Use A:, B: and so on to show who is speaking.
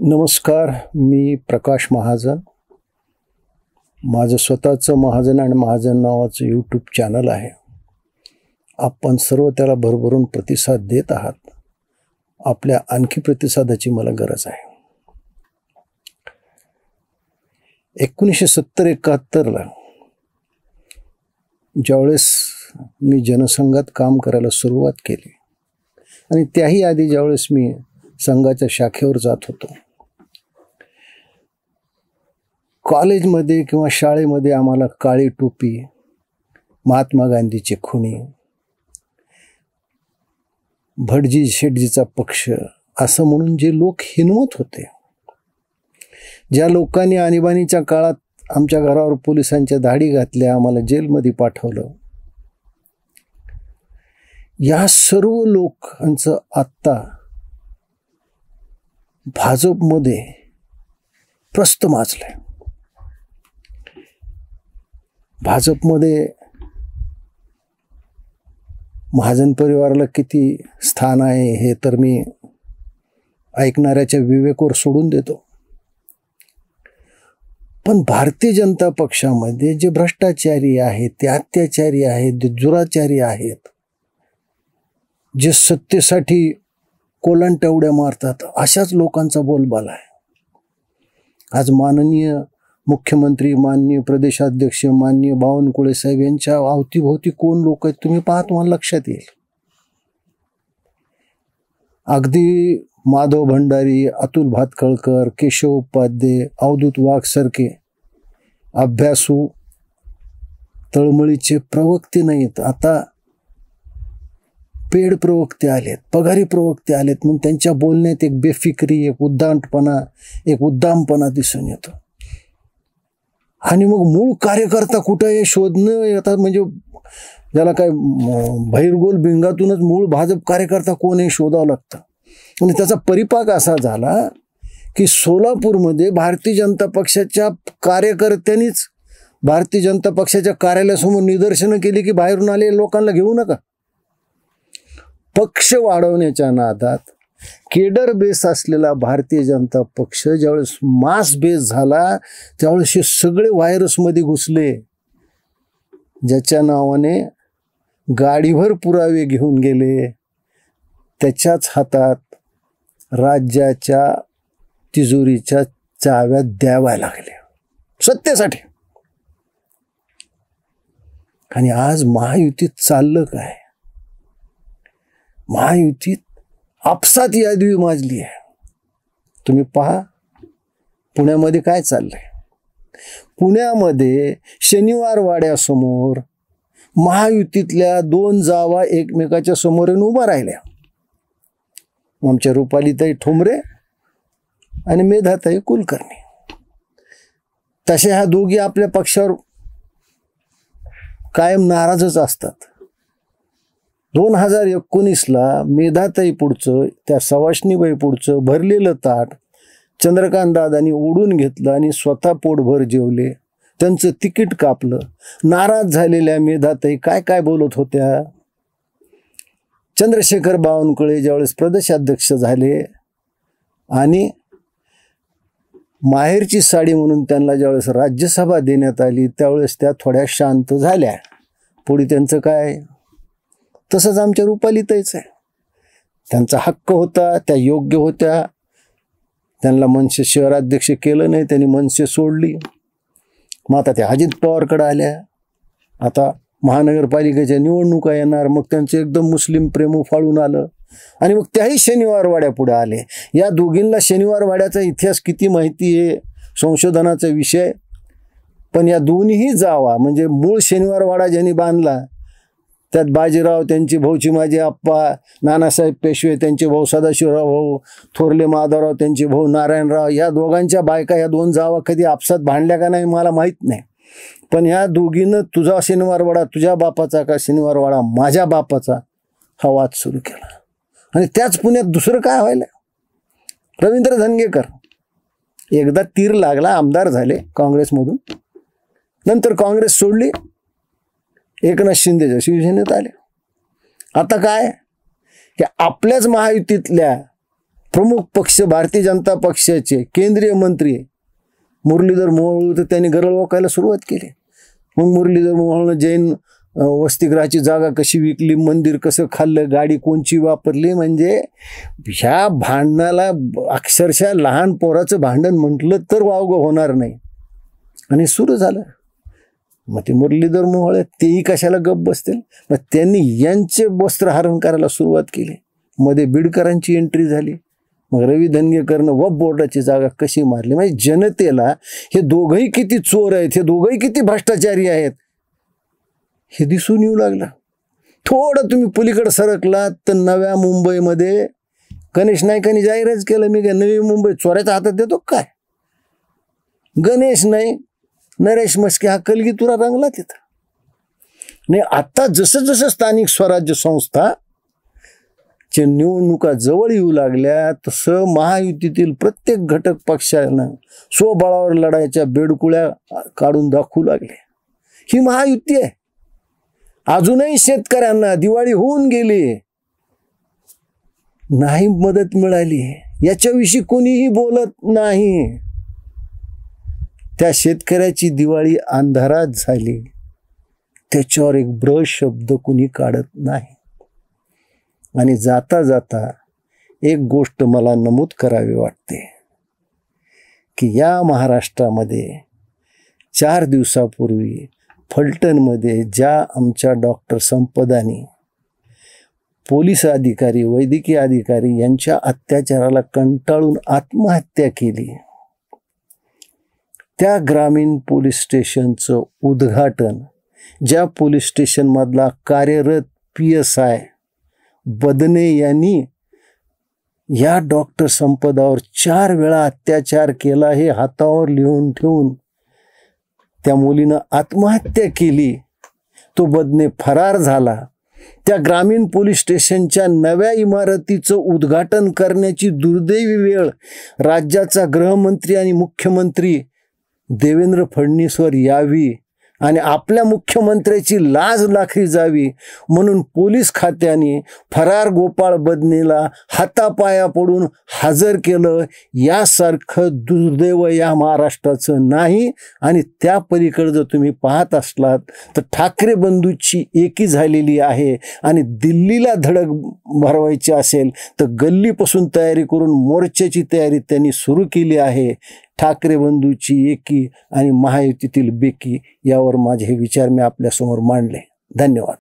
A: नमस्कार, मी प्रकाश महाजन. माझं स्वतःचं महाजन आणि महाजन नावाचं यूट्यूब चॅनल आहे. आपण सर्व त्याला भरभरून प्रतिसाद देत आहात. आपल्या आणखी प्रतिसादाची मला गरज आहे. 1970-71ला ज्यावेळेस मी जनसंघात काम करायला सुरुवात केली आणि त्याही आधी ज्यावेळेस मी संघाच्या शाखेवर जात होतो, कॉलेजमध्ये किंवा शाळेमध्ये आम्हाला काळी टोपी, महात्मा गांधीचे खुनी, भटजी शेटजीचा पक्ष असं म्हणून जे लोक हिनवत होते, ज्या लोकांनी आणीबाणीच्या काळात आमच्या घरावर पोलिसांच्या धाडी घातल्या, आम्हाला जेलमध्ये पाठवलं, या सर्व लोकांचं आत्ता भाजपमध्ये प्रस्त माजलंय. भाजपमध्ये महाजन परिवाराला किती स्थान आहे हे तर मी ऐकणाऱ्याच्या विवेकावर सोडून देतो. पण भारतीय जनता पक्षामध्ये जे भ्रष्टाचारी आहेत, ते अत्याचारी आहेत, जे दुराचारी आहेत, जे सत्तेसाठी कोलांट्या उड्या मारतात, अशाच लोकांचा बोलबाला आहे. आज माननीय मुख्यमंत्री, माननीय प्रदेशाध्यक्ष, माननीय बावनकुळे साहेब यांच्या अवतीभोवती कोण लोक आहेत तुम्ही पहा, तुम्हाला लक्षात येईल. अगदी माधव भंडारी, अतुल भातखळकर, केशव उपाध्ये, अवधूत वाघसारखे अभ्यासू तळमळीचे प्रवक्ते नाहीत, आता पेड प्रवक्ते आलेत, पगारी प्रवक्ते आलेत. म्हणून त्यांच्या बोलण्यात एक बेफिक्री, एक उद्दांडपणा, एक उद्दामपणा दिसून येतो. आणि मग मूळ कार्यकर्ता कुठं आहे शोधणं येतात, म्हणजे ज्याला काय बहिरगोल भिंगातूनच मूळ भाजप कार्यकर्ता कोण आहे शोधावं लागतं. आणि त्याचा परिपाक असा झाला की सोलापूरमध्ये भारतीय जनता पक्षाच्या कार्यकर्त्यांनीच भारतीय जनता पक्षाच्या कार्यालयासमोर निदर्शनं केली की बाहेरून आलेल्या लोकांना घेऊ नका. पक्ष वाढवण्याच्या नादात केडर बेस असलेला भारतीय जनता पक्ष ज्यावेळेस मास बेस झाला, त्यावेळेस हे सगळे व्हायरसमध्ये घुसले. ज्याच्या नावाने गाडीभर पुरावे घेऊन गेले, त्याच्याच हातात राज्याच्या तिजोरीच्या चाव्या द्याव्या लागल्या सत्तेसाठी. आणि आज महायुतीत चाललं काय? महायुतीत आपसात यादी माजली आहे. तुम्ही पहा पुण्यामध्ये काय चाललंय. पुण्यामध्ये शनिवार वाड्यासमोर महायुतीतल्या 2 जावा एकमेकाच्या समोर उभा राहिल्या. आमच्या रुपालीताई ठोंबरे आणि मेधाताई कुलकर्णी. तशा ह्या दोघी आपल्या पक्षावर कायम नाराजच असतात. 2019ला मेधाताई पुढचं, त्या सवाष्णीबाई पुढचं भरलेलं ताट चंद्रकांत दादांनी ओढून घेतलं आणि स्वतः पोटभर जेवले. त्यांचं तिकीट कापलं. नाराज झालेल्या मेधाताई काय काय बोलत होत्या. चंद्रशेखर बावनकुळे ज्यावेळेस प्रदेशाध्यक्ष झाले आणि माहेरची साडी म्हणून त्यांना ज्यावेळेस राज्यसभा देण्यात आली, त्यावेळेस त्या थोड्या शांत झाल्या. पुढे त्यांचं काय? तसंच आमच्या रुपालीताईच आहे. त्यांचा हक्क होता, त्या योग्य होत्या. त्यांना मनसे शहराध्यक्ष केलं नाही, त्यांनी मनसे सोडली. मग आता त्या अजित पवारकडे आल्या. आता महानगरपालिकेच्या निवडणुका येणार, मग त्यांचं एकदम मुस्लिम प्रेम उफाळून आलं आणि मग त्याही शनिवार वाड्या पुढे आले. या दोघींना शनिवार वाड्याचा इतिहास किती माहिती आहे, संशोधनाचा विषय. पण या दोन्हीही जावा, म्हणजे मूळ शनिवार वाडा ज्यांनी बांधला त्यात बाजीराव त्यांची भाऊची माझी आप्पा, नानासाहेब पेशवे त्यांचे भाऊ सदाशिवराव भाऊ, थोरले माधवराव त्यांचे भाऊ नारायणराव, या दोघांच्या बायका, या 2 जावा कधी आपसात भांडल्या का नाही मला माहीत नाही. पण ह्या दोघीनं तुझा शनिवारवाडा तुझ्या बापाचा का शनिवारवाडा माझ्या बापाचा हा वाद सुरू केला. आणि त्याच पुण्यात दुसरं काय व्हायला, रवींद्र धनगेकर एकदा तीर लागला, आमदार झाले काँग्रेसमधून, नंतर काँग्रेस सोडली, एकनाथ शिंदेच्या शिवसेनेत आले. आता काय की आपल्याच महायुतीतल्या प्रमुख पक्ष भारतीय जनता पक्षाचे केंद्रीय मंत्री मुरलीधर मोहोळ, तर त्यांनी गरळ ओकायला सुरुवात केली. मग मुरलीधर मोहोळनं जैन वसतिगृहाची जागा कशी विकली, मंदिर कसं खाल्लं, गाडी कोणची वापरली, म्हणजे ह्या भांडणाला अक्षरशः लहान पोराचं भांडण म्हटलं तर वावगं होणार नाही. आणि सुरू झालं. मग ते मुरलीधर मोहोळ तेही कशाला गप्प बसतील, मग त्यांनी यांचे वस्त्रहरण करायला सुरुवात केली. मध्ये बिडकरांची एंट्री झाली. मग रवी धनगेकरनं वक्फ बोर्डाची जागा कशी मारली. म्हणजे जनतेला हे दोघंही किती चोर आहेत, हे दोघंही किती भ्रष्टाचारी आहेत हे दिसून येऊ लागलं. थोडं तुम्ही पलीकडे सरकलात तर नव्या मुंबईमध्ये गणेश नाईकांनी जाहीरच केलं, मी काय नवी मुंबई चोराच्या हातात देतो काय. गणेश नाईक, नरेश म्हस्के हा कलगीतुरा रंगला तिथं. नाही, आता जसं जसं स्थानिक स्वराज्य संस्था च्या निवडणुका जवळ येऊ लागल्या तसं महायुतीतील प्रत्येक घटक पक्षानं स्वबळावर लढायच्या बेडकुळ्या काढून दाखवू लागले. ही महायुती आहे. अजूनही शेतकऱ्यांना दिवाळी होऊन गेली, नाही मदत मिळाली, याच्याविषयी कोणीही बोलत नाही. त्या शेतकऱ्याची दिवाळी अंधारात झाली, त्याच्यावर एक ब्रश शब्द कुणी काढत नाही. आणि जाता जाता एक गोष्ट मला नमूद करावी वाटते की या महाराष्ट्रामध्ये 4 दिवसापूर्वी फलटणमध्ये ज्या आमच्या डॉक्टर संपदानी पोलीस अधिकारी, वैद्यकीय अधिकारी यांच्या अत्याचाराला कंटाळून आत्महत्या केली, त्या ग्रामीण पोलीस स्टेशनचं उद्घाटन ज्या पोलीस स्टेशनमधला कार्यरत PSI बदने यांनी या डॉक्टर संपदावर 4 वेळा अत्याचार केला हे हातावर लिहून ठेवून त्या मुलीनं आत्महत्या केली. तो बदने फरार झाला. त्या ग्रामीण पोलीस स्टेशनच्या नव्या इमारतीचं उद्घाटन करण्याची दुर्दैवी वेळ राज्याचा गृहमंत्री आणि मुख्यमंत्री देवेंद्र फडणवीसवर यावी आणि आपल्या मुख्यमंत्र्याची लाज राखली जावी म्हणून पोलीस खात्याने फरार गोपाळ बदनेला हातापाया पडून हजर केलं. यासारखं दुर्दैव या महाराष्ट्राचं नाही. आणि त्या पलीकडे जर तुम्ही पाहत असलात तर ठाकरे बंधूंची एकी झालेली आहे आणि दिल्लीला धडक भरवायची असेल तर गल्लीपासून तयारी करून मोर्चाची तयारी त्यांनी सुरू केली आहे. ठाकरे बंधूची एकी आणि महायुतीतील बेकी यावर माझे हे विचार मी आपल्यासमोर मांडले. धन्यवाद.